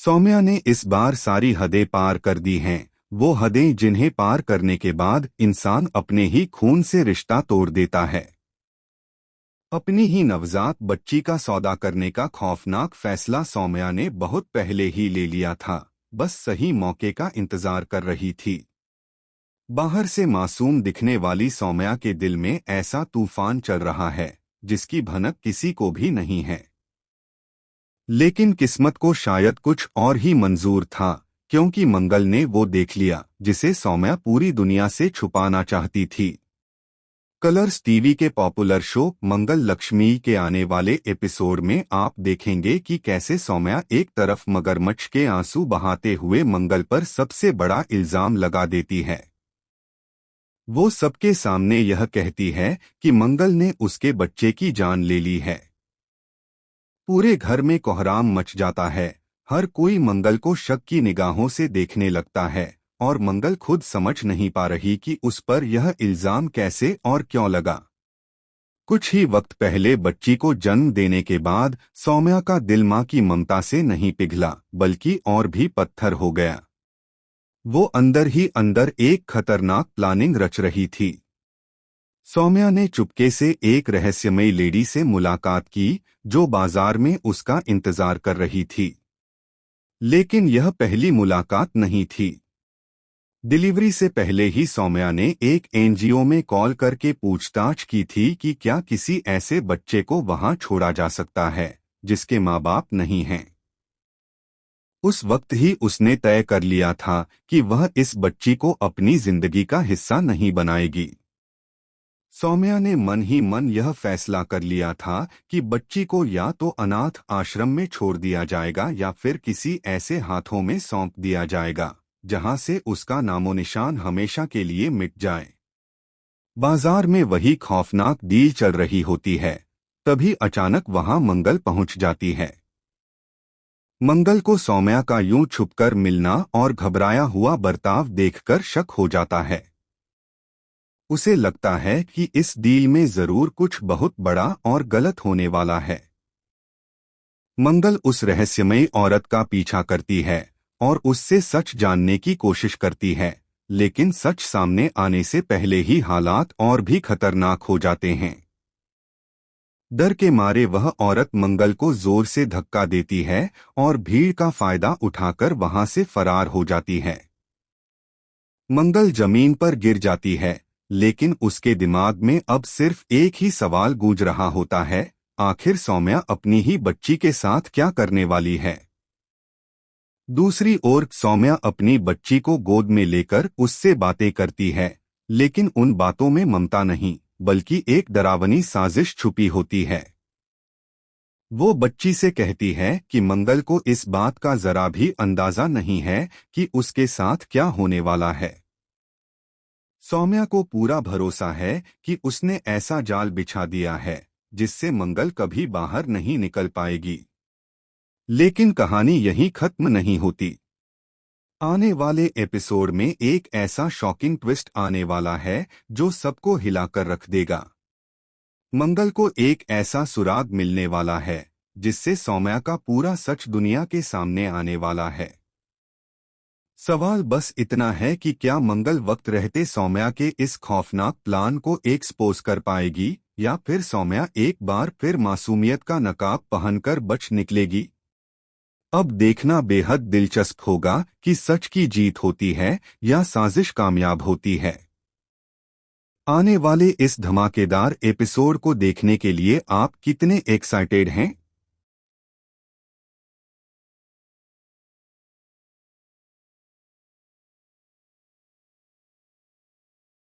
सौम्या ने इस बार सारी हदें पार कर दी हैं, वो हदें जिन्हें पार करने के बाद इंसान अपने ही खून से रिश्ता तोड़ देता है। अपनी ही नवजात बच्ची का सौदा करने का खौफनाक फैसला सौम्या ने बहुत पहले ही ले लिया था, बस सही मौके का इंतजार कर रही थी। बाहर से मासूम दिखने वाली सौम्या के दिल में ऐसा तूफान चल रहा है जिसकी भनक किसी को भी नहीं है। लेकिन किस्मत को शायद कुछ और ही मंजूर था, क्योंकि मंगल ने वो देख लिया जिसे सौम्या पूरी दुनिया से छुपाना चाहती थी। कलर्स टीवी के पॉपुलर शो मंगल लक्ष्मी के आने वाले एपिसोड में आप देखेंगे कि कैसे सौम्या एक तरफ मगरमच्छ के आंसू बहाते हुए मंगल पर सबसे बड़ा इल्जाम लगा देती है। वो सबके सामने यह कहती है कि मंगल ने उसके बच्चे की जान ले ली है। पूरे घर में कोहराम मच जाता है, हर कोई मंगल को शक की निगाहों से देखने लगता है और मंगल खुद समझ नहीं पा रही कि उस पर यह इल्जाम कैसे और क्यों लगा। कुछ ही वक्त पहले बच्ची को जन्म देने के बाद सौम्या का दिल मां की ममता से नहीं पिघला, बल्कि और भी पत्थर हो गया। वो अंदर ही अंदर एक खतरनाक प्लानिंग रच रही थी। सौम्या ने चुपके से एक रहस्यमयी लेडी से मुलाकात की जो बाजार में उसका इंतजार कर रही थी। लेकिन यह पहली मुलाकात नहीं थी। डिलीवरी से पहले ही सौम्या ने एक एनजीओ में कॉल करके पूछताछ की थी कि क्या किसी ऐसे बच्चे को वहां छोड़ा जा सकता है जिसके माँ बाप नहीं हैं। उस वक्त ही उसने तय कर लिया था कि वह इस बच्ची को अपनी जिंदगी का हिस्सा नहीं बनाएगी। सौम्या ने मन ही मन यह फैसला कर लिया था कि बच्ची को या तो अनाथ आश्रम में छोड़ दिया जाएगा या फिर किसी ऐसे हाथों में सौंप दिया जाएगा जहां से उसका नामो निशान हमेशा के लिए मिट जाए। बाजार में वही खौफनाक डील चल रही होती है, तभी अचानक वहां मंगल पहुंच जाती है। मंगल को सौम्या का यूं छुपकर मिलना और घबराया हुआ बर्ताव देखकर शक हो जाता है। उसे लगता है कि इस डील में जरूर कुछ बहुत बड़ा और गलत होने वाला है। मंगल उस रहस्यमयी औरत का पीछा करती है और उससे सच जानने की कोशिश करती है, लेकिन सच सामने आने से पहले ही हालात और भी खतरनाक हो जाते हैं। डर के मारे वह औरत मंगल को जोर से धक्का देती है और भीड़ का फायदा उठाकर वहां से फरार हो जाती है। मंगल जमीन पर गिर जाती है, लेकिन उसके दिमाग में अब सिर्फ एक ही सवाल गूंज रहा होता है, आखिर सौम्या अपनी ही बच्ची के साथ क्या करने वाली है। दूसरी ओर सौम्या अपनी बच्ची को गोद में लेकर उससे बातें करती है, लेकिन उन बातों में ममता नहीं बल्कि एक डरावनी साजिश छुपी होती है। वो बच्ची से कहती है कि मंगल को इस बात का जरा भी अंदाजा नहीं है कि उसके साथ क्या होने वाला है। सौम्या को पूरा भरोसा है कि उसने ऐसा जाल बिछा दिया है जिससे मंगल कभी बाहर नहीं निकल पाएगी। लेकिन कहानी यहीं खत्म नहीं होती। आने वाले एपिसोड में एक ऐसा शॉकिंग ट्विस्ट आने वाला है जो सबको हिलाकर रख देगा। मंगल को एक ऐसा सुराग मिलने वाला है जिससे सौम्या का पूरा सच दुनिया के सामने आने वाला है। सवाल बस इतना है कि क्या मंगल वक्त रहते सौम्या के इस खौफनाक प्लान को एक्सपोज कर पाएगी या फिर सौम्या एक बार फिर मासूमियत का नकाब पहनकर बच निकलेगी। अब देखना बेहद दिलचस्प होगा कि सच की जीत होती है या साजिश कामयाब होती है। आने वाले इस धमाकेदार एपिसोड को देखने के लिए आप कितने एक्साइटेड हैं?